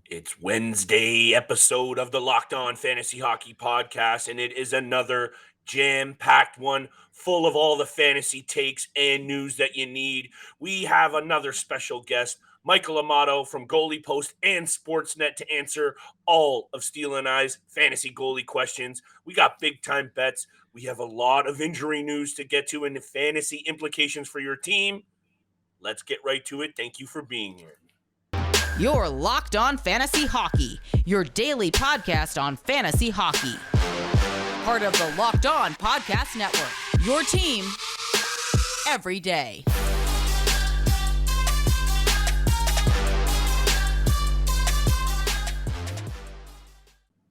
It's Wednesday episode of the Locked On Fantasy Hockey Podcast, and it is another jam-packed one full of all the fantasy takes and news that you need. We have another special guest, Michael Amato from Goalie Post and Sportsnet, to answer all of Steele and I's fantasy goalie questions. We got big-time bets. We have a lot of injury news to get to and the fantasy implications for your team. Let's get right to it. Thank you for being here. You're Locked On Fantasy Hockey, your daily podcast on fantasy hockey. Part of the Locked On Podcast Network, your team every day.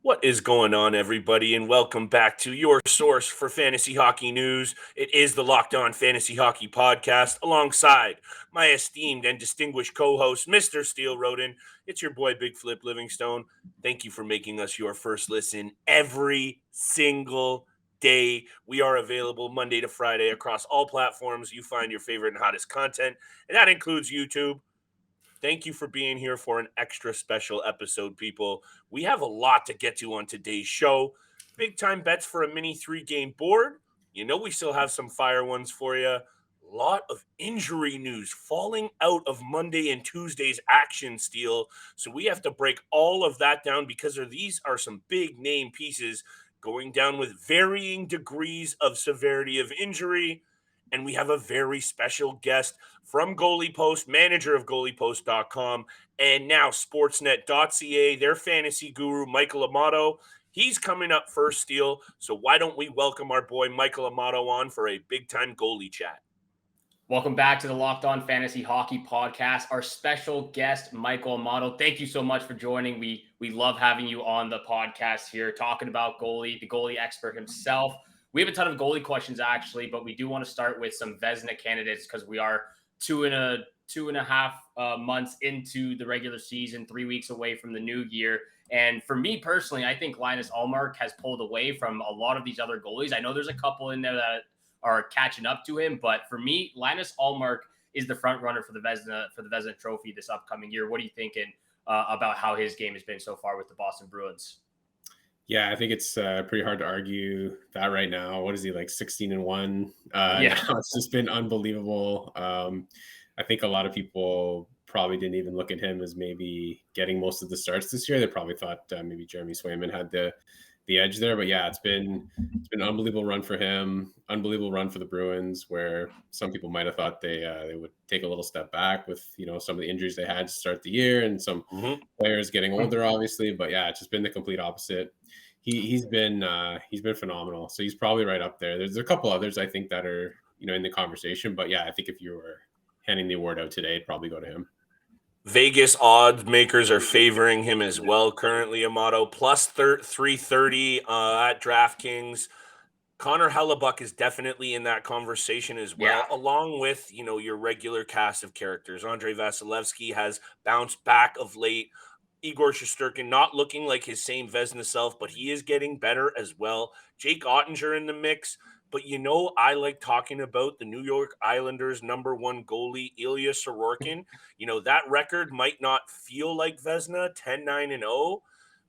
What is going on, everybody, and welcome back to your source for fantasy hockey news. It is the Locked On Fantasy Hockey Podcast, alongside my esteemed and distinguished co-host, Mr. Steele Roden. It's your boy, Big Flip Livingstone. Thank you for making us your first listen every single day. We are available Monday to Friday across all platforms. You find your favorite and hottest content, and that includes YouTube. Thank you for being here for an extra special episode, people. We have a lot to get to on today's show. Big time bets for a mini 3-game board. You know we still have some fire ones for you. A lot of injury news falling out of Monday and Tuesday's action, Steele. So we have to break all of that down because these are some big name pieces going down with varying degrees of severity of injury. And we have a very special guest from Goalie Post, manager of goaliepost.com, and now sportsnet.ca, their fantasy guru, Michael Amato. He's coming up first, Steele. So why don't we welcome our boy Michael Amato on for a big-time goalie chat. Welcome back to the Locked On Fantasy Hockey Podcast. Our special guest, Michael Amato. Thank you so much for joining. We love having you on the podcast here, talking about goalie, the goalie expert himself. We have a ton of goalie questions, actually, but we do want to start with some Vezina candidates because we are two and a half months into the regular season, 3 weeks away from the new year. And for me personally, I think Linus Ullmark has pulled away from a lot of these other goalies. I know there's a couple in there that are catching up to him, but for me, Linus Ullmark is the front runner for the Vezina Trophy this upcoming year. What are you thinking about how his game has been so far with the Boston Bruins? Yeah, I think it's pretty hard to argue that right now. What is he, like 16-1? Yeah, it's just been unbelievable. I think a lot of people probably didn't even look at him as maybe getting most of the starts this year. They probably thought maybe Jeremy Swayman had the edge there. But yeah, it's been an unbelievable run for him, unbelievable run for the Bruins, where some people might have thought they would take a little step back with some of the injuries they had to start the year and some players getting older, obviously. But yeah, it's just been the complete opposite. He's been phenomenal. So he's probably right up there. There's a couple others I think that are in the conversation, but yeah, I think if you were handing the award out today, it'd probably go to him. Vegas odds makers are favoring him as well currently, Amato, plus 330 at DraftKings. Connor Hellebuck is definitely in that conversation as well, along with, your regular cast of characters. Andrei Vasilevsky has bounced back of late. Igor Shesterkin not looking like his same Vezina self, but he is getting better as well. Jake Ottinger in the mix. But I like talking about the New York Islanders' number one goalie, Ilya Sorokin. That record might not feel like Vezina, 10-9-0,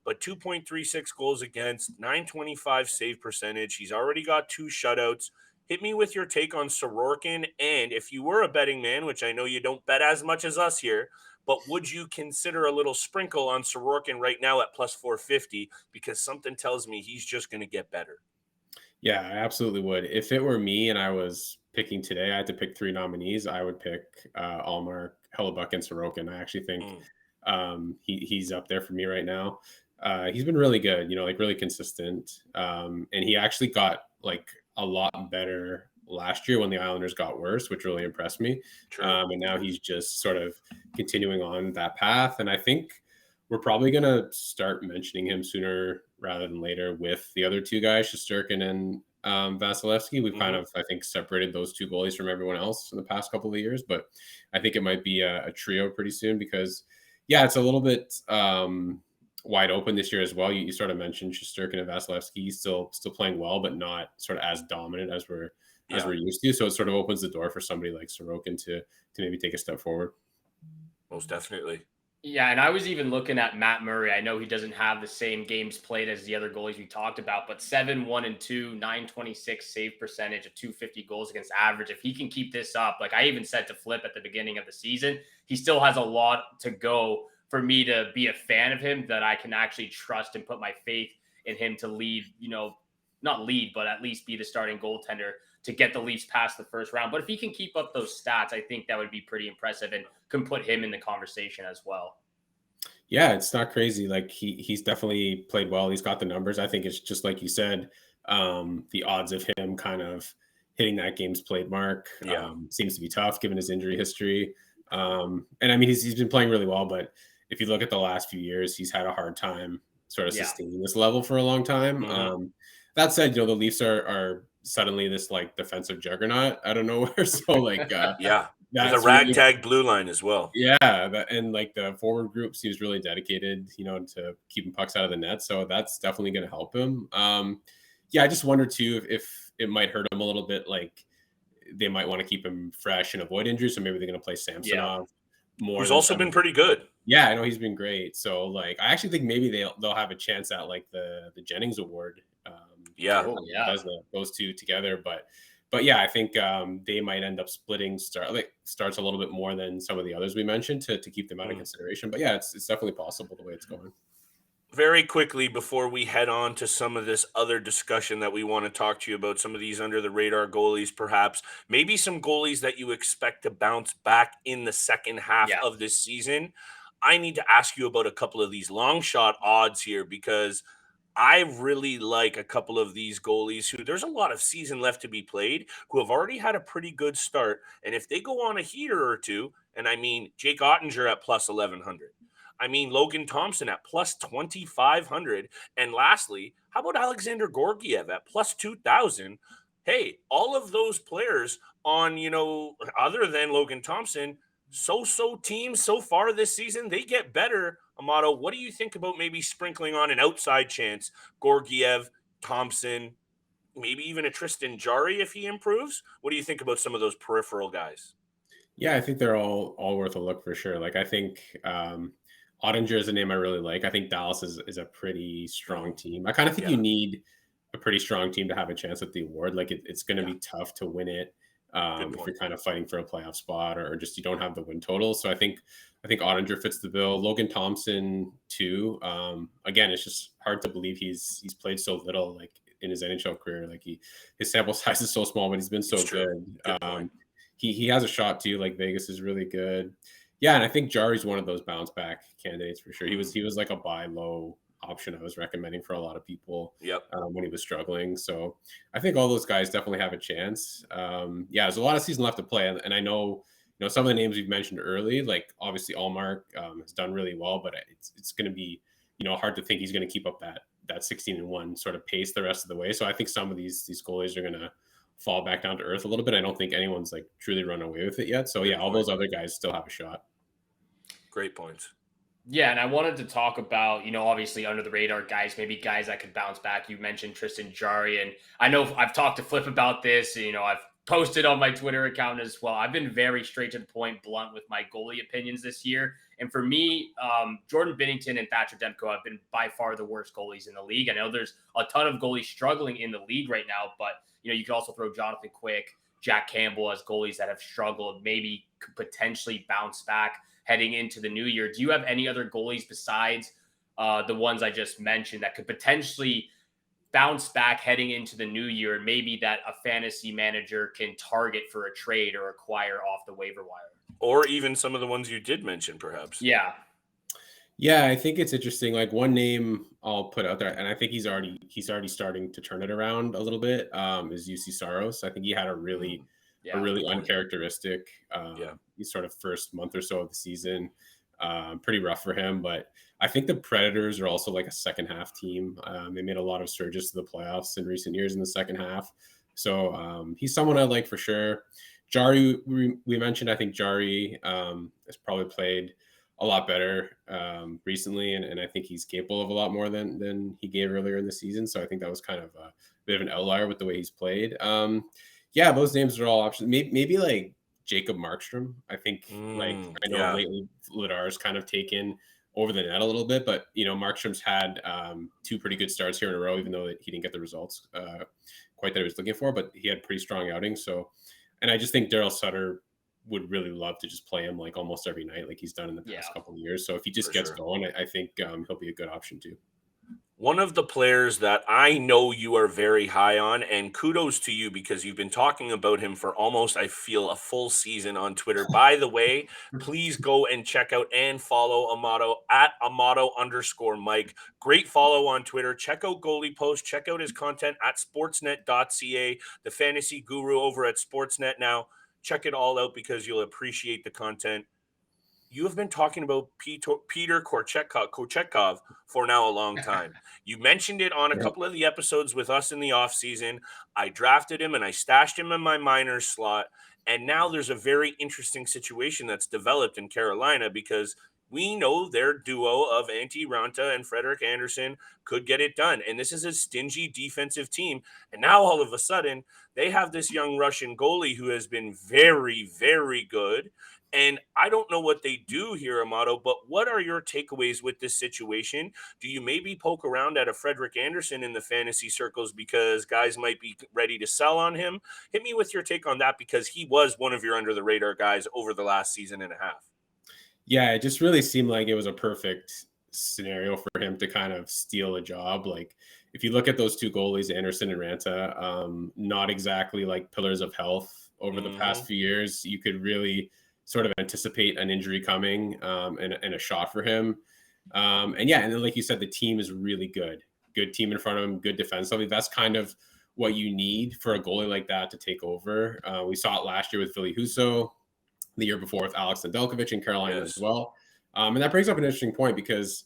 but 2.36 goals against, 925 save percentage. He's already got 2 shutouts. Hit me with your take on Sorokin. And if you were a betting man, which I know you don't bet as much as us here, but would you consider a little sprinkle on Sorokin right now at plus 450? Because something tells me he's just going to get better. Yeah, I absolutely would. If it were me and I was picking today, I had to pick 3 nominees. I would pick Ullmark, Hellebuck, and Sorokin. I actually think he's up there for me right now. He's been really good, really consistent. And he actually got a lot better last year when the Islanders got worse, which really impressed me. And now he's just sort of continuing on that path. And I think we're probably going to start mentioning him sooner rather than later with the other 2 guys, Shesterkin and Vasilevsky. We've kind of, I think, separated those 2 goalies from everyone else in the past couple of years. But I think it might be a trio pretty soon because, yeah, it's a little bit wide open this year as well. You sort of mentioned Shesterkin and Vasilevsky still playing well, but not sort of as dominant as we're used to. So it sort of opens the door for somebody like Sorokin to maybe take a step forward. Most definitely. Yeah, and I was even looking at Matt Murray. I know he doesn't have the same games played as the other goalies we talked about, but 7-1-2, 926 save percentage, a 250 goals against average. If he can keep this up, like I even said to Flip at the beginning of the season, he still has a lot to go for me to be a fan of him, that I can actually trust and put my faith in him to lead, not lead, but at least be the starting goaltender to get the Leafs past the first round. But if he can keep up those stats, I think that would be pretty impressive and can put him in the conversation as well. Yeah, it's not crazy. Like he's definitely played well. He's got the numbers. I think it's just like you said, the odds of him kind of hitting that games played mark seems to be tough given his injury history. And I mean, he's been playing really well, but if you look at the last few years, he's had a hard time sort of sustaining this level for a long time. That said, the Leafs are suddenly this like defensive juggernaut out of nowhere. So like, there's a ragtag blue line as well. Yeah, and like the forward group seems really dedicated, to keeping pucks out of the net. So that's definitely going to help him. I just wonder too if it might hurt him a little bit. Like they might want to keep him fresh and avoid injuries, so maybe they're going to play Samsonov more. Who's also been pretty good. Yeah, I know he's been great. So like, I actually think maybe they'll have a chance at like the Jennings Award. Those two together, but yeah, I think they might end up splitting starts a little bit more than some of the others we mentioned to keep them out of consideration. But yeah, it's definitely possible the way it's going. Very quickly before we head on to some of this other discussion that we want to talk to you about, some of these under the radar goalies, perhaps maybe some goalies that you expect to bounce back in the second half of this season. I need to ask you about a couple of these long shot odds here, because I really like a couple of these goalies who there's a lot of season left to be played, who have already had a pretty good start. And if they go on a heater or two, and I mean Jake Ottinger at plus 1,100, I mean Logan Thompson at plus 2,500, and lastly, how about Alexander Gorgiev at plus 2,000? Hey, all of those players on, other than Logan Thompson, so teams so far this season, they get better. Amato, what do you think about maybe sprinkling on an outside chance? Gorgiev, Thompson, maybe even a Tristan Jarry if he improves? What do you think about some of those peripheral guys? Yeah, I think they're all worth a look for sure. Like I think Ottinger is a name I really like. I think Dallas is a pretty strong team. I kind of think you need a pretty strong team to have a chance at the award. Like it's going to be tough to win it if you're kind of fighting for a playoff spot or just you don't have the win total. So I think Ottinger fits the bill. Logan Thompson too. Again, it's just hard to believe he's played so little like in his NHL career. Like his sample size is so small, but he's been so good. He has a shot too. Like Vegas is really good. Yeah, and I think Jarry's one of those bounce back candidates for sure. He was like a buy low option I was recommending for a lot of people when he was struggling. So I think all those guys definitely have a chance. There's a lot of season left to play, and I know some of the names we've mentioned early, like obviously Allmark has done really well, but it's going to be hard to think he's going to keep up that 16-1 sort of pace the rest of the way. So I think some of these goalies are going to fall back down to earth a little bit. I don't think anyone's like truly run away with it yet. So all those other guys still have a shot. Great points. Yeah, and I wanted to talk about, obviously under the radar guys, maybe guys that could bounce back. You mentioned Tristan Jarry, and I know I've talked to Flip about this. I've posted on my Twitter account as well. I've been very straight to the point, blunt with my goalie opinions this year. And for me, Jordan Binnington and Thatcher Demko have been by far the worst goalies in the league. I know there's a ton of goalies struggling in the league right now, but, you could also throw Jonathan Quick, Jack Campbell as goalies that have struggled, maybe could potentially bounce back heading into the new year. Do you have any other goalies besides the ones I just mentioned that could potentially bounce back heading into the new year, and maybe that a fantasy manager can target for a trade or acquire off the waiver wire? Or even some of the ones you did mention, perhaps. Yeah, I think it's interesting. Like one name I'll put out there, and I think he's already starting to turn it around a little bit, is UC Saros. I think he had a really uncharacteristic sort of first month or so of the season. Pretty rough for him, but I think the Predators are also like a second half team. They made a lot of surges to the playoffs in recent years in the second half. So he's someone I like for sure. Jarry, we mentioned, I think Jarry has probably played a lot better recently, and I think he's capable of a lot more than he gave earlier in the season. So I think that was kind of a bit of an outlier with the way he's played. Those names are all options. Maybe like Jacob Markstrom. I think I know Yeah. lately Ladar's kind of taken over the net a little bit, but Markstrom's had 2 pretty good starts here in a row, even though he didn't get the results quite that he was looking for, but he had pretty strong outings. So, and I just think Daryl Sutter would really love to just play him like almost every night, like he's done in the past couple of years. So if he just gets going, I think he'll be a good option too. One of the players that I know you are very high on, and kudos to you because you've been talking about him for almost, I feel, a full season on Twitter. By the way, please go and check out and follow Amato at Amato_Mike. Great follow on Twitter. Check out Goalie Post. Check out his content at sportsnet.ca, the fantasy guru over at Sportsnet now. Check it all out because you'll appreciate the content. You have been talking about Pyotr Kochetkov for now a long time. You mentioned it on a couple of the episodes with us in the offseason. I drafted him and I stashed him in my minors slot. And now there's a very interesting situation that's developed in Carolina because we know their duo of Antti Raanta and Frederik Andersen could get it done. And this is a stingy defensive team. And now all of a sudden, they have this young Russian goalie who has been very, very good. And I don't know what they do here, Amato, but what are your takeaways with this situation? Do you maybe poke around at a Frederik Andersen in the fantasy circles because guys might be ready to sell on him? Hit me with your take on that because he was one of your under-the-radar guys over the last season and a half. Yeah, it just really seemed like it was a perfect scenario for him to kind of steal a job. Like if you look at those 2 goalies, Andersen and Raanta, not exactly like pillars of health over the past few years. You could really sort of anticipate an injury coming and a shot for him. And then like you said, the team is really good. Good team in front of him, good defensively. That's kind of what you need for a goalie like that to take over. We saw it last year with Ville Husso, the year before with Alex Nedeljkovic in Carolina as well. And that brings up an interesting point because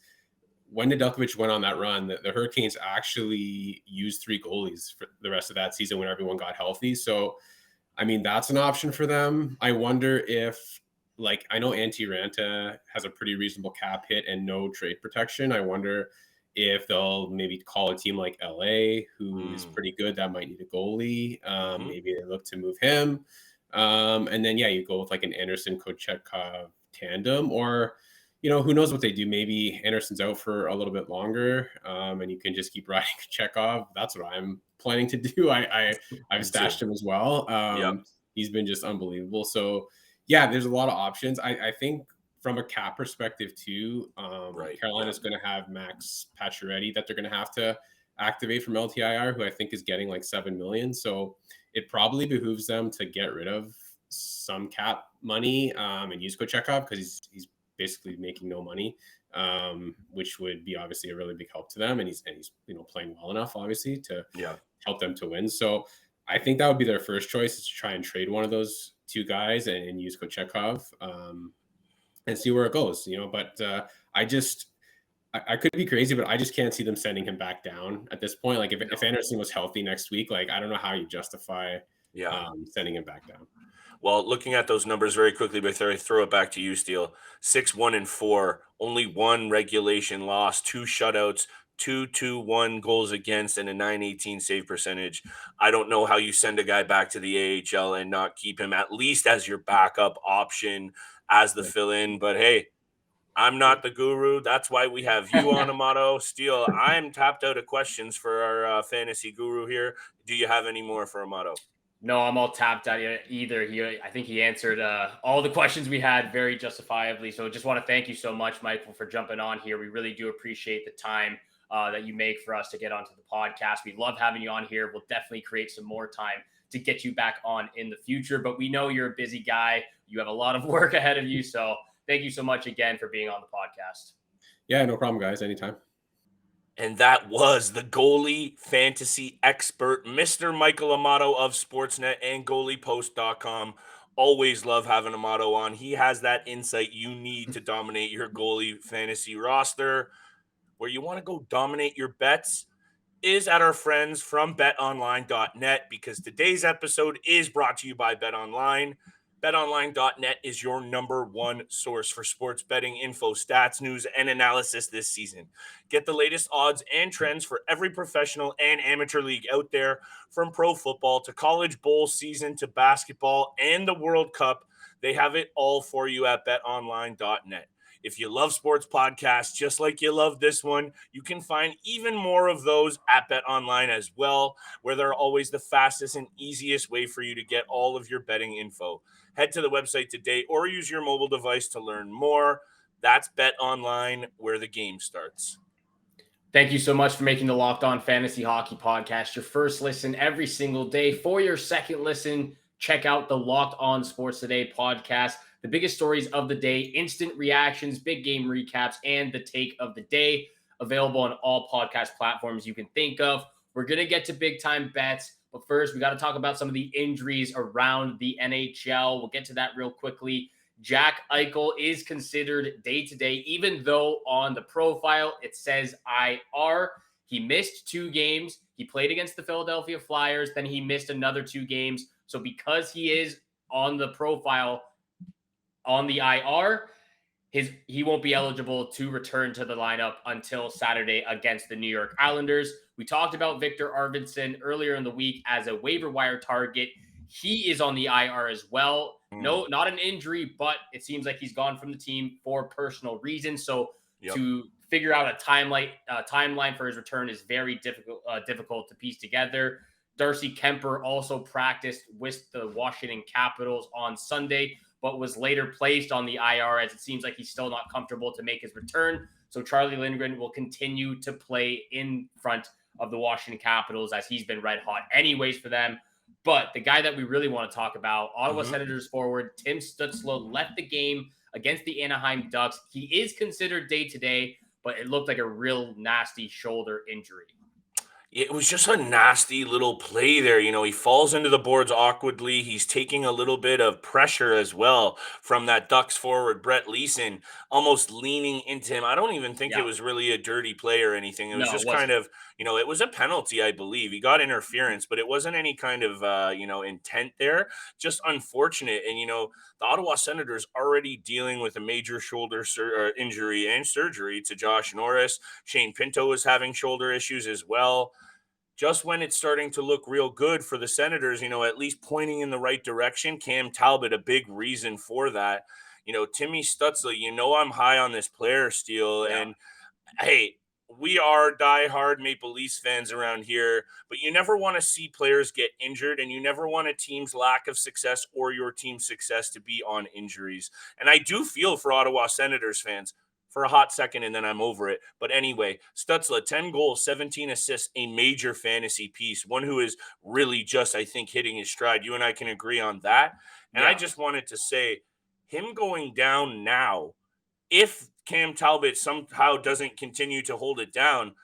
when Nedeljkovic went on that run, the Hurricanes actually used 3 goalies for the rest of that season when everyone got healthy. So, I mean, that's an option for them. I wonder if, like, I know Antti Raanta has a pretty reasonable cap hit and no trade protection. I wonder if they'll maybe call a team like LA, who is pretty good, that might need a goalie. Maybe they look to move him. And then, you go with like an Andersen Kochetkov tandem, or, who knows what they do. Maybe Andersen's out for a little bit longer and you can just keep riding Kochetkov. That's what I'm planning to do. I've stashed him as well. He's been just unbelievable. So there's a lot of options. I think from a cap perspective too, Carolina's going to have Max Pacioretty that they're going to have to activate from LTIR, who I think is getting like $7 million. So it probably behooves them to get rid of some cap money and use Kochetkov because he's basically making no money, which would be obviously a really big help to them. And he's playing well enough, obviously, to help them to win. So I think that would be their first choice, is to try and trade one of those 2 guys and use Kochetkov and see where it goes. But I could be crazy, but I just can't see them sending him back down at this point. Like if Andersen was healthy next week, like I don't know how you justify sending him back down. Well, looking at those numbers very quickly before I throw it back to you, Steele, 6-1-4, only 1 regulation loss, 2 shutouts, 2-2-1 goals against, and a .918 save percentage. I don't know how you send a guy back to the AHL and not keep him at least as your backup option as the fill-in. But hey, I'm not the guru. That's why we have you on, Amato. Steele, I'm tapped out of questions for our fantasy guru here. Do you have any more for Amato? No, I'm all tapped out either. I think he answered all the questions we had very justifiably. So just want to thank you so much, Michael, for jumping on here. We really do appreciate the time that you make for us to get onto the podcast. We love having you on here. We'll definitely create some more time to get you back on in the future. But we know you're a busy guy. You have a lot of work ahead of you. So thank you so much again for being on the podcast. Yeah, no problem, guys. Anytime. And that was the goalie fantasy expert, Mr. Michael Amato of Sportsnet and GoaliePost.com. Always love having Amato on. He has that insight you need to dominate your goalie fantasy roster. Where you want to go dominate your bets is at our friends from betonline.net, because today's episode is brought to you by BetOnline. BetOnline.net is your #1 source for sports betting info, stats, news, and analysis this season. Get the latest odds and trends for every professional and amateur league out there, from pro football to college bowl season to basketball and the World Cup. They have it all for you at betonline.net. If you love sports podcasts just like you love this one, you can find even more of those at BetOnline as well, where they're always the fastest and easiest way for you to get all of your betting info. Head to the website today or use your mobile device to learn more. That's BetOnline, where the game starts. Thank you so much for making the Locked On Fantasy Hockey Podcast your first listen every single day. For your second listen, check out the Locked On Sports Today podcast. The biggest stories of the day, instant reactions, big game recaps, and the take of the day. Available on all podcast platforms you can think of. We're going to get to big time bets, but first we got to talk about some of the injuries around the NHL. We'll get to that real quickly. Jack Eichel is considered day-to-day, even though on the profile it says IR. He missed 2 games. He played against the Philadelphia Flyers. Then he missed another 2 games. So because he is on the profile on the IR, he won't be eligible to return to the lineup until Saturday against the New York Islanders. We talked about Victor Arvidsson earlier in the week as a waiver wire target. He is on the IR as well. No, not an injury, but it seems like he's gone from the team for personal reasons. So to figure out a timeline for his return is very difficult to piece together. Darcy Kemper also practiced with the Washington Capitals on Sunday, but was later placed on the IR as it seems like he's still not comfortable to make his return. So Charlie Lindgren will continue to play in front of the Washington Capitals as he's been red hot anyways for them. But the guy that we really want to talk about, Ottawa Senators forward Tim Stutzle, left the game against the Anaheim Ducks. He is considered day-to-day, but it looked like a real nasty shoulder injury. It was just a nasty little play there. He falls into the boards awkwardly. He's taking a little bit of pressure as well from that Ducks forward, Brett Leeson, almost leaning into him. I don't even think it was really a dirty play or anything. It was just kind of, it was a penalty, I believe. He got interference, but it wasn't any kind of, intent there. Just unfortunate. And, the Ottawa Senators already dealing with a major shoulder injury and surgery to Josh Norris. Shane Pinto is having shoulder issues as well. Just when it's starting to look real good for the Senators, at least pointing in the right direction, Cam Talbot, a big reason for that. Timmy Stutzle, I'm high on this player, Steele. Yeah. And, hey, we are diehard Maple Leafs fans around here, but you never want to see players get injured, and you never want a team's lack of success or your team's success to be on injuries. And I do feel for Ottawa Senators fans for a hot second, and then I'm over it. But anyway, Stutzle, 10 goals, 17 assists, a major fantasy piece, one who is really just, I think, hitting his stride. You and I can agree on that. And I just wanted to say, him going down now, if Cam Talbot somehow doesn't continue to hold it down,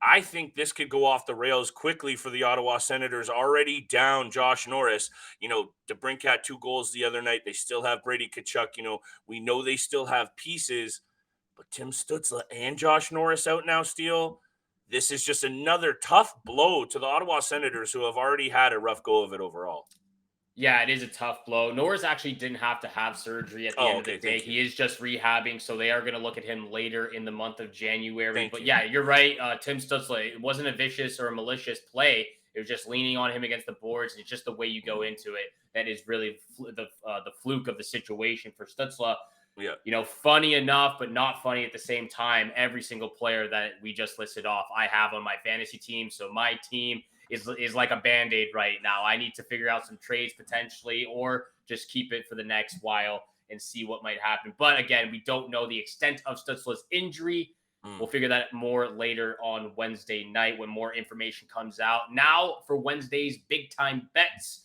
I think this could go off the rails quickly for the Ottawa Senators, already down Josh Norris. DeBrincat had 2 goals the other night. They still have Brady Tkachuk. We know they still have pieces. But Tim Stutzle and Josh Norris out now, Steele. This is just another tough blow to the Ottawa Senators, who have already had a rough go of it overall. Yeah, it is a tough blow. Norris actually didn't have to have surgery at the end of the day. He is just rehabbing, so they are going to look at him later in the month of January. Yeah, you're right. Tim Stutzle, it wasn't a vicious or a malicious play. It was just leaning on him against the boards. It's just the way you go into it that is really the fluke of the situation for Stutzle. Yeah. Funny enough, but not funny at the same time. Every single player that we just listed off, I have on my fantasy team. So my team is like a Band-Aid right now. I need to figure out some trades potentially, or just keep it for the next while and see what might happen. But again, we don't know the extent of Stutzle's injury. We'll figure that more later on Wednesday night when more information comes out. Now for Wednesday's big time bets.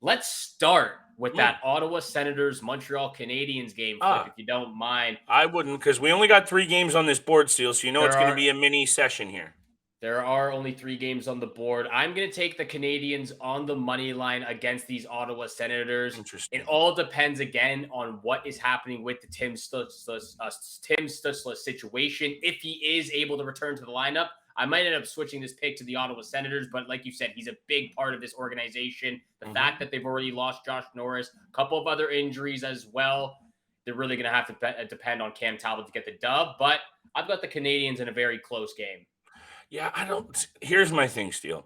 Let's start with that Ottawa Senators Montreal Canadiens game, Flip, if you don't mind. I wouldn't, because we only got 3 games on this board, Steele, so it's going to be a mini session here. There are only 3 games on the board. I'm going to take the Canadiens on the money line against these Ottawa Senators. Interesting. It all depends, again, on what is happening with the Tim Stutzle situation. If he is able to return to the lineup, I might end up switching this pick to the Ottawa Senators, but like you said, he's a big part of this organization. The fact that they've already lost Josh Norris, a couple of other injuries as well, they're really going to have to depend on Cam Talbot to get the dub, but I've got the Canadiens in a very close game. Yeah, here's my thing, Steele.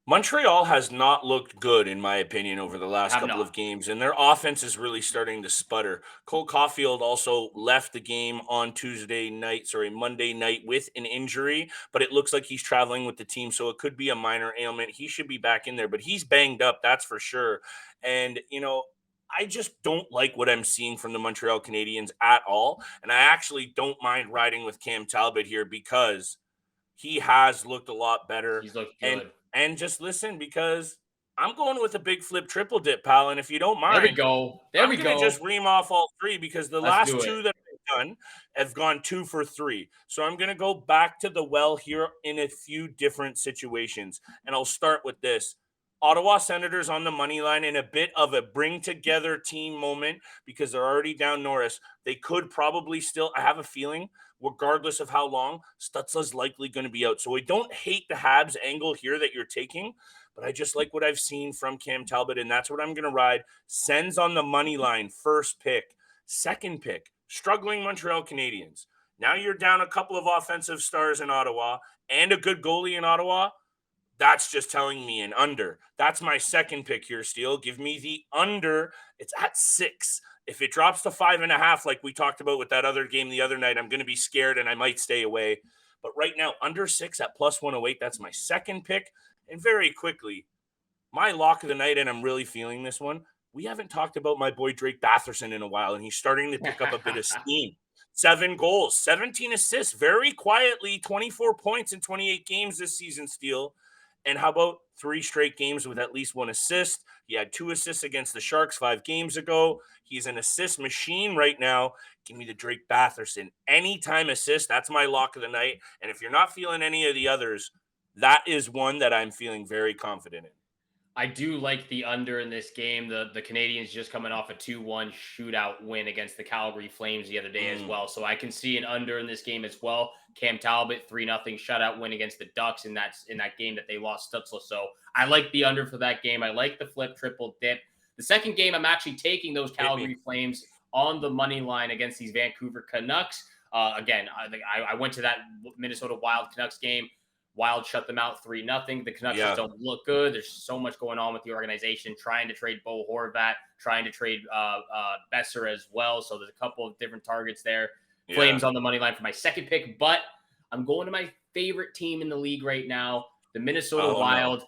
Montreal has not looked good, in my opinion, over the last Have couple not. of games, and their offense is really starting to sputter. Cole Caulfield also left the game on Monday night with an injury, but it looks like he's traveling with the team, so it could be a minor ailment. He should be back in there, but he's banged up, that's for sure. And, I just don't like what I'm seeing from the Montreal Canadiens at all. And I actually don't mind riding with Cam Talbot here because he has looked a lot better. He's looked And good. and just listen, because I'm going with a big flip triple dip, pal. And if you don't There we mind, go. There I'm we going to go. just ream off all three because the Let's last do two it. that I've done have gone 2 for 3. So I'm going to go back to the well here in a few different situations. And I'll start with this. Ottawa Senators on the money line in a bit of a bring together team moment because they're already down Norris. They could probably still, I have a feeling, regardless of how long, Stutzle's likely going to be out. So I don't hate the Habs angle here that you're taking, but I just like what I've seen from Cam Talbot, and that's what I'm going to ride. Sens on the money line, first pick. Second pick, struggling Montreal Canadiens. Now you're down a couple of offensive stars in Ottawa and a good goalie in Ottawa. That's just telling me an under. That's my second pick here, Steele. Give me the under. It's at 6. If it drops to 5.5, like we talked about with that other game the other night, I'm going to be scared and I might stay away. But right now, under 6 at plus 108, that's my second pick. And very quickly, my lock of the night, and I'm really feeling this one. We haven't talked about my boy Drake Batherson in a while, and he's starting to pick up a bit of steam. 7 goals, 17 assists, very quietly, 24 points in 28 games this season, Steele. And how about 3 straight games with at least 1 assist? He had 2 assists against the Sharks 5 games ago. He's an assist machine right now. Give me the Drake Batherson. Anytime assist, that's my lock of the night. And if you're not feeling any of the others, that is one that I'm feeling very confident in. I do like the under in this game. The Canadians just coming off a 2-1 shootout win against the Calgary Flames the other day as well. So I can see an under in this game as well. Cam Talbot, 3-0 shutout win against the Ducks in that game that they lost Stutzle. So I like the under for that game. I like the flip triple dip. The second game, I'm actually taking those Calgary Flames on the money line against these Vancouver Canucks. Again, I went to that Minnesota Wild Canucks game. Wild shut them out 3-0. The Canucks just don't look good. There's so much going on with the organization, trying to trade Bo Horvat, trying to trade Besser as well. So there's a couple of different targets there. Yeah. Flames on the money line for my second pick, but I'm going to my favorite team in the league right now, the Minnesota Wild. No.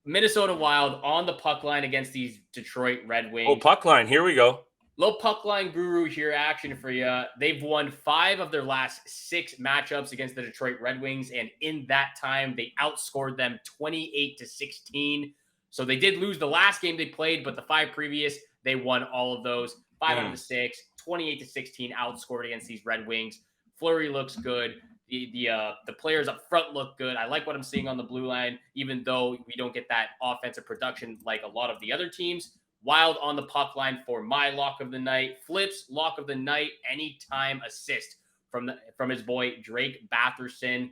Minnesota Wild on the puck line against these Detroit Red Wings. Oh, puck line. Here we go. Little puck line guru here action for you. They've won 5 of their last 6 matchups against the Detroit Red Wings, and in that time, they outscored them 28-16. So they did lose the last game they played, but the 5 previous, they won all of those. 5 out of the 6, 28-16 outscored against these Red Wings. Fleury looks good. The players up front look good. I like what I'm seeing on the blue line, even though we don't get that offensive production like a lot of the other teams. Wild on the puck line for my lock of the night. Flips lock of the night, anytime assist from his boy Drake Batherson.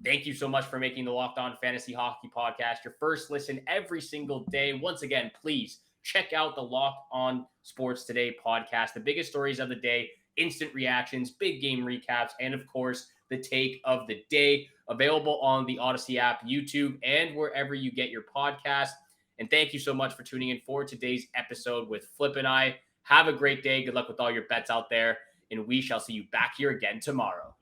Thank you so much for making the Locked On Fantasy Hockey Podcast your first listen every single day. Once again, please check out the Locked On Sports Today podcast. The biggest stories of the day, instant reactions, big game recaps, and of course, the take of the day. Available on the Odyssey app, YouTube, and wherever you get your podcast. And thank you so much for tuning in for today's episode with Flip and I. Have a great day. Good luck with all your bets out there. And we shall see you back here again tomorrow.